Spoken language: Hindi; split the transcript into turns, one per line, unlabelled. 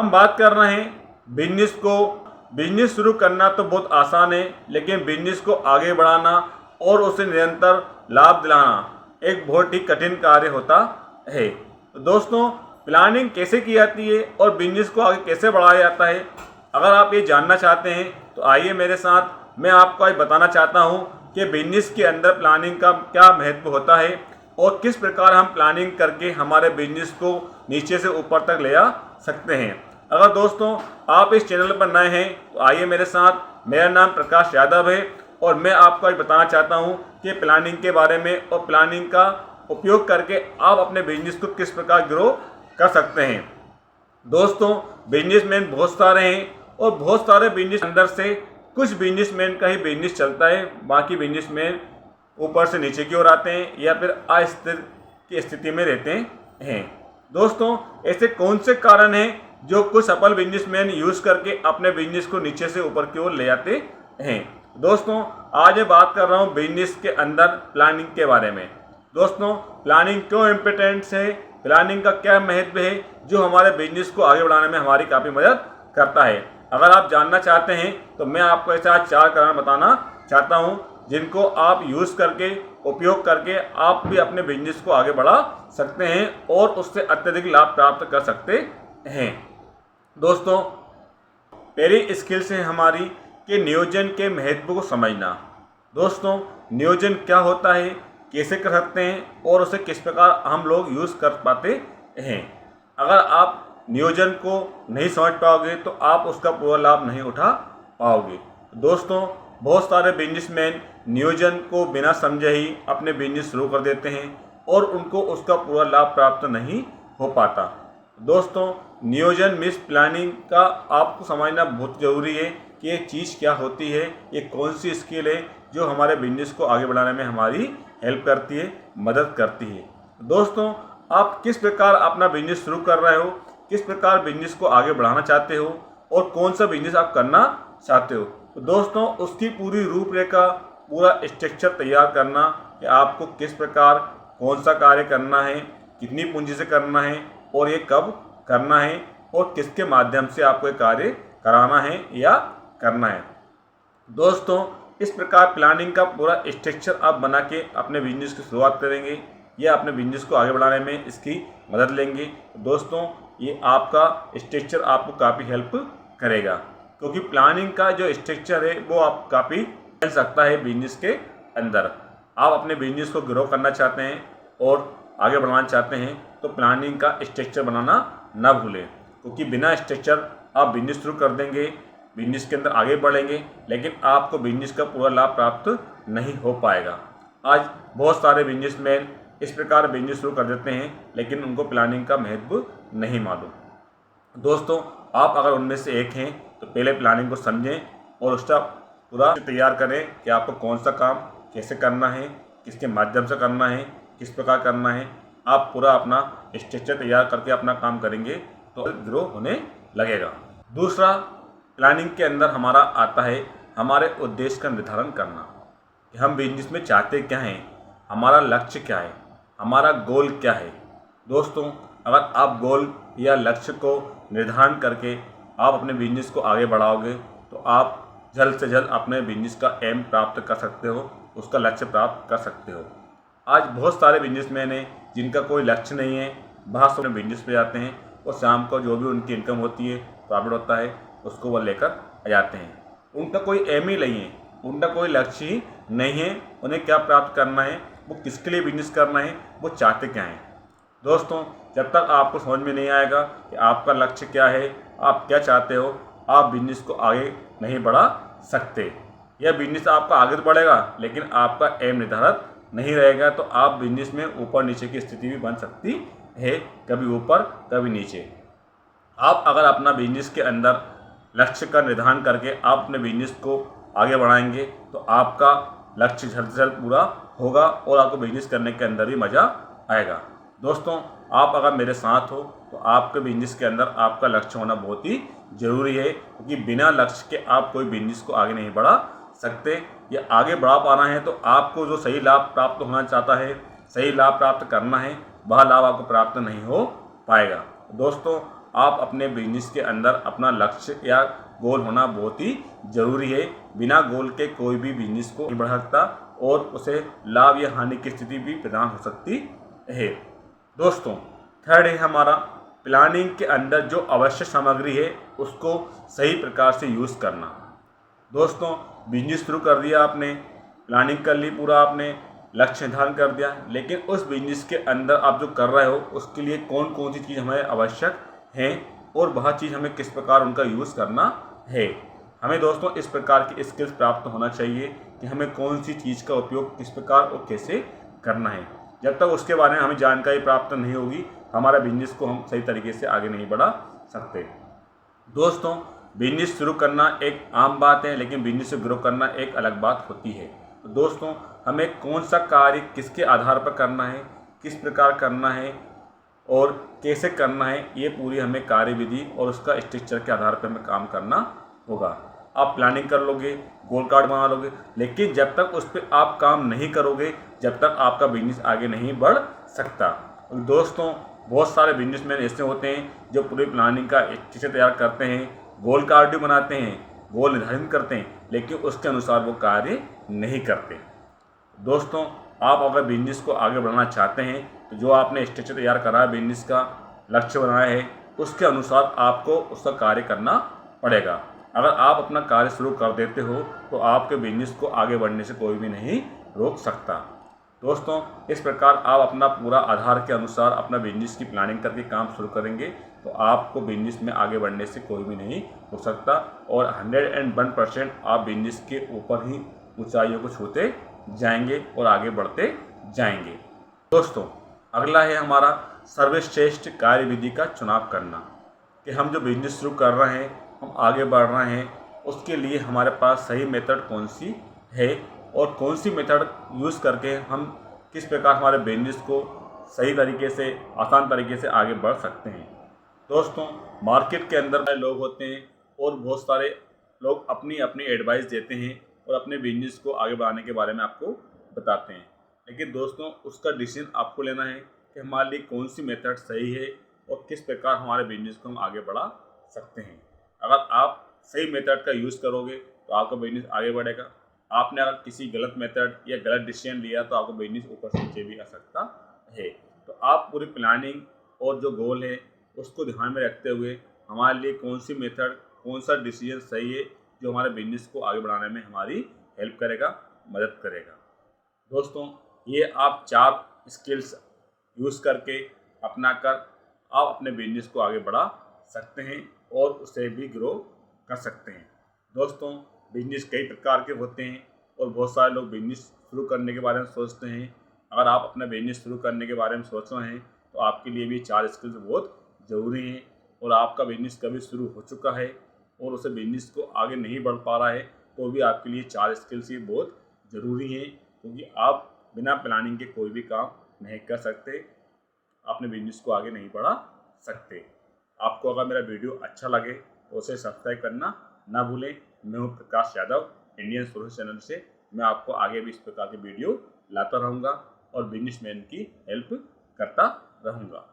हम बात कर रहे हैं बिजनेस शुरू करना तो बहुत आसान है, लेकिन बिजनेस को आगे बढ़ाना और उसे निरंतर लाभ दिलाना एक बहुत ही कठिन कार्य होता है। तो दोस्तों, प्लानिंग कैसे की जाती है और बिजनेस को आगे कैसे बढ़ाया जाता है, अगर आप ये जानना चाहते हैं तो आइए मेरे साथ। मैं आपको आज बताना चाहता हूँ कि बिजनेस के अंदर प्लानिंग का क्या महत्व होता है और किस प्रकार हम प्लानिंग करके हमारे बिजनेस को नीचे से ऊपर तक ले आ सकते हैं। अगर दोस्तों आप इस चैनल पर नए हैं तो आइए मेरे साथ। मेरा नाम प्रकाश यादव है और मैं आपको आज बताना चाहता हूँ कि प्लानिंग के बारे में और प्लानिंग का उपयोग करके आप अपने बिजनेस को किस प्रकार ग्रो कर सकते हैं। दोस्तों, बिजनेसमैन बहुत सारे हैं और बहुत सारे बिजनेस अंदर से कुछ बिजनेसमैन का ही बिजनेस चलता है, बाकी बिजनेसमैन ऊपर से नीचे की ओर आते हैं या फिर अस्थिर की स्थिति में रहते हैं। दोस्तों, ऐसे कौन से कारण हैं जो कुछ सफल बिजनेसमैन यूज करके अपने बिजनेस को नीचे से ऊपर की ओर ले जाते हैं। दोस्तों, आज मैं बात कर रहा हूँ बिजनेस के अंदर प्लानिंग के बारे में। दोस्तों, प्लानिंग क्यों इम्पोर्टेंट है, प्लानिंग का क्या महत्व है जो हमारे बिजनेस को आगे बढ़ाने में हमारी काफ़ी मदद करता है। अगर आप जानना चाहते हैं तो मैं आपको ऐसे आज 4 कारण बताना चाहता हूं जिनको आप यूज़ करके उपयोग करके आप भी अपने बिजनेस को आगे बढ़ा सकते हैं और उससे अत्यधिक लाभ प्राप्त कर सकते हैं। दोस्तों, पहली स्किल्स है हमारी कि नियोजन के महत्व को समझना। दोस्तों, नियोजन क्या होता है, कैसे कर सकते हैं और उसे किस प्रकार हम लोग यूज़ कर पाते हैं। अगर आप नियोजन को नहीं समझ पाओगे तो आप उसका पूरा लाभ नहीं उठा पाओगे। दोस्तों, बहुत सारे बिजनेसमैन नियोजन को बिना समझे ही अपने बिजनेस शुरू कर देते हैं और उनको उसका पूरा लाभ प्राप्त नहीं हो पाता। दोस्तों, नियोजन मीन्स प्लानिंग का आपको समझना बहुत ज़रूरी है कि ये चीज़ क्या होती है, ये कौन सी स्किल है जो हमारे बिजनेस को आगे बढ़ाने में हमारी हेल्प करती है, मदद करती है। दोस्तों, आप किस प्रकार अपना बिजनेस शुरू कर रहे हो, किस प्रकार बिजनेस को आगे बढ़ाना चाहते हो और कौन सा बिजनेस आप करना चाहते हो, तो दोस्तों उसकी पूरी रूपरेखा, पूरा स्ट्रक्चर तैयार करना कि आपको किस प्रकार कौन सा कार्य करना है, कितनी पूंजी से करना है और ये कब करना है और किसके माध्यम से आपको ये कार्य कराना है या करना है। दोस्तों, इस प्रकार प्लानिंग का पूरा स्ट्रक्चर आप बना के अपने बिजनेस की शुरुआत करेंगे या अपने बिजनेस को आगे बढ़ाने में इसकी मदद लेंगे। दोस्तों, ये आपका स्ट्रक्चर आपको काफ़ी हेल्प करेगा, क्योंकि प्लानिंग का जो स्ट्रक्चर है वो आप काफ़ी मिल सकता है बिजनेस के अंदर। आप अपने बिजनेस को ग्रो करना चाहते हैं और आगे बढ़ाना चाहते हैं तो प्लानिंग का स्ट्रक्चर बनाना ना भूलें, क्योंकि बिना स्ट्रक्चर आप बिजनेस शुरू कर देंगे, बिजनेस के अंदर आगे बढ़ेंगे, लेकिन आपको बिजनेस का पूरा लाभ प्राप्त नहीं हो पाएगा। आज बहुत सारे बिजनेसमैन इस प्रकार बिजनेस शुरू कर देते हैं लेकिन उनको प्लानिंग का महत्व नहीं मालूम। दोस्तों, आप अगर उनमें से एक हैं तो पहले प्लानिंग को समझें और उसका पूरा तैयार करें कि आपको कौन सा काम कैसे करना है, किसके माध्यम से करना है, किस प्रकार करना है। आप पूरा अपना स्ट्रक्चर तैयार करके अपना काम करेंगे तो ग्रो होने लगेगा। दूसरा, प्लानिंग के अंदर हमारा आता है हमारे उद्देश्य का निर्धारण करना कि हम बिजनेस में चाहते क्या हैं, हमारा लक्ष्य क्या है, हमारा गोल क्या है। दोस्तों, अगर आप गोल या लक्ष्य को निर्धारण करके आप अपने बिजनेस को आगे बढ़ाओगे तो आप जल्द से जल्द अपने बिजनेस का एम प्राप्त कर सकते हो, उसका लक्ष्य प्राप्त कर सकते हो। आज बहुत सारे बिजनेसमैन हैं जिनका कोई लक्ष्य नहीं है, बाहर से अपने बिजनेस पे जाते हैं और शाम को जो भी उनकी इनकम होती है, प्रॉफिट होता है, उसको वो लेकर आ जाते हैं। उनका कोई एम ही नहीं है, उनका कोई लक्ष्य ही नहीं है, उन्हें क्या प्राप्त करना है, वो किसके लिए बिजनेस करना है, वो चाहते क्या हैं। दोस्तों, जब तक आपको समझ में नहीं आएगा कि आपका लक्ष्य क्या है, आप क्या चाहते हो, आप बिजनेस को आगे नहीं बढ़ा सकते। यह बिजनेस आपका आगे तो बढ़ेगा लेकिन आपका एम निर्धारित नहीं रहेगा तो आप बिजनेस में ऊपर नीचे की स्थिति भी बन सकती है, कभी ऊपर कभी नीचे। आप अगर अपना बिजनेस के अंदर लक्ष्य का निर्धारण करके आप अपने बिजनेस को आगे बढ़ाएंगे तो आपका लक्ष्य जल्द से जल्द पूरा होगा और आपको बिजनेस करने के अंदर भी मज़ा आएगा। दोस्तों, आप अगर मेरे साथ हो तो आपके बिजनेस के अंदर आपका लक्ष्य होना बहुत ही ज़रूरी है, क्योंकि बिना लक्ष्य के आप कोई बिजनेस को आगे नहीं बढ़ा सकते। या आगे बढ़ा पाना है तो आपको जो सही लाभ प्राप्त होना चाहता है, सही लाभ प्राप्त करना है, वह लाभ आपको प्राप्त नहीं हो पाएगा। दोस्तों, आप अपने बिजनेस के अंदर अपना लक्ष्य या गोल होना बहुत ही ज़रूरी है। बिना गोल के कोई भी बिजनेस को नहीं बढ़ सकता और उसे लाभ या हानि की स्थिति भी प्रदान हो सकती है। दोस्तों, थर्ड है हमारा प्लानिंग के अंदर जो आवश्यक सामग्री है उसको सही प्रकार से यूज़ करना। दोस्तों, बिजनेस शुरू कर दिया आपने, प्लानिंग कर ली, पूरा आपने लक्ष्य निर्धारण कर दिया, लेकिन उस बिजनेस के अंदर आप जो कर रहे हो उसके लिए कौन कौन सी चीज़ हमें आवश्यक हैं और वह चीज़ हमें किस प्रकार उनका यूज़ करना है। हमें दोस्तों इस प्रकार की स्किल्स प्राप्त होना चाहिए कि हमें कौन सी चीज़ का उपयोग किस प्रकार और कैसे करना है। जब तक उसके बारे में हमें जानकारी प्राप्त नहीं होगी, हमारा बिजनेस को हम सही तरीके से आगे नहीं बढ़ा सकते। दोस्तों, बिजनेस शुरू करना एक आम बात है, लेकिन बिजनेस से ग्रो करना एक अलग बात होती है। तो दोस्तों, हमें कौन सा कार्य किसके आधार पर करना है, किस प्रकार करना है और कैसे करना है, ये पूरी हमें कार्यविधि और उसका स्ट्रक्चर के आधार पर हमें काम करना होगा। आप प्लानिंग कर लोगे, गोल कार्ड बना लोगे, लेकिन जब तक उस पर आप काम नहीं करोगे, जब तक आपका बिजनेस आगे नहीं बढ़ सकता। और दोस्तों, बहुत सारे बिजनेसमैन ऐसे होते हैं जो पूरी प्लानिंग का स्ट्रक्चर तैयार करते हैं, गोल कार्ड भी बनाते हैं, गोल निर्धारित करते हैं, लेकिन उसके अनुसार वो कार्य नहीं करते। दोस्तों, आप अगर बिजनेस को आगे बढ़ाना चाहते हैं तो जो आपने स्ट्रक्चर तैयार करा है, बिजनेस का लक्ष्य बनाया है, उसके अनुसार आपको उसका कार्य करना पड़ेगा। अगर आप अपना कार्य शुरू कर देते हो तो आपके बिजनेस को आगे बढ़ने से कोई भी नहीं रोक सकता। दोस्तों, इस प्रकार आप अपना पूरा आधार के अनुसार अपना बिजनेस की प्लानिंग करके काम शुरू करेंगे तो आपको बिजनेस में आगे बढ़ने से कोई भी नहीं रोक सकता और 101% आप बिजनेस के ऊपर ही ऊंचाइयों को छूते जाएंगे और आगे बढ़ते जाएंगे। दोस्तों, अगला है हमारा सर्वश्रेष्ठ कार्यविधि का चुनाव करना, कि हम जो बिजनेस शुरू कर रहे हैं, हम आगे बढ़ रहे हैं, उसके लिए हमारे पास सही मेथड कौन सी है और कौन सी मेथड यूज़ करके हम किस प्रकार हमारे बिजनेस को सही तरीके से, आसान तरीके से आगे बढ़ सकते हैं। दोस्तों, मार्केट के अंदर लोग होते हैं और बहुत सारे लोग अपनी अपनी एडवाइस देते हैं और अपने बिजनेस को आगे बढ़ाने के बारे में आपको बताते हैं, लेकिन दोस्तों उसका डिसीजन आपको लेना है कि हमारे लिए कौन सी मेथड सही है और किस प्रकार हमारे बिजनेस को हम आगे बढ़ा सकते हैं। अगर आप सही मेथड का यूज़ करोगे तो आपका बिजनेस आगे बढ़ेगा। आपने अगर किसी गलत मेथड या गलत डिसीजन लिया तो आपका बिजनेस ऊपर से नीचे भी आ सकता है। तो आप पूरी प्लानिंग और जो गोल है उसको ध्यान में रखते हुए हमारे लिए कौन सी मेथड, कौन सा डिसीजन सही है जो हमारे बिजनेस को आगे बढ़ाने में हमारी हेल्प करेगा, मदद करेगा। दोस्तों, ये आप 4 स्किल्स यूज़ करके अपना कर आप अपने बिजनेस को आगे बढ़ा सकते हैं और उसे भी ग्रो कर सकते हैं। दोस्तों, बिजनेस कई प्रकार के होते हैं और बहुत सारे लोग बिजनेस शुरू करने के बारे में सोचते हैं। अगर आप अपना बिजनेस शुरू करने के बारे में सोच रहे हैं तो आपके लिए भी 4 स्किल्स बहुत ज़रूरी हैं और आपका बिजनेस कभी शुरू हो चुका है और उसे बिजनेस को आगे नहीं बढ़ पा रहा है तो भी आपके लिए 4 स्किल्स ही बहुत ज़रूरी हैं, क्योंकि आप बिना प्लानिंग के कोई भी काम नहीं कर सकते, अपने बिजनेस को आगे नहीं बढ़ा सकते। आपको अगर मेरा वीडियो अच्छा लगे तो उसे सब्सक्राइब करना ना भूलें। मैं हूँ Prakash Yadav, Indian source channel से। मैं आपको आगे भी इस प्रकार के वीडियो लाता रहूँगा और बिजनेसमैन की हेल्प करता रहूँगा।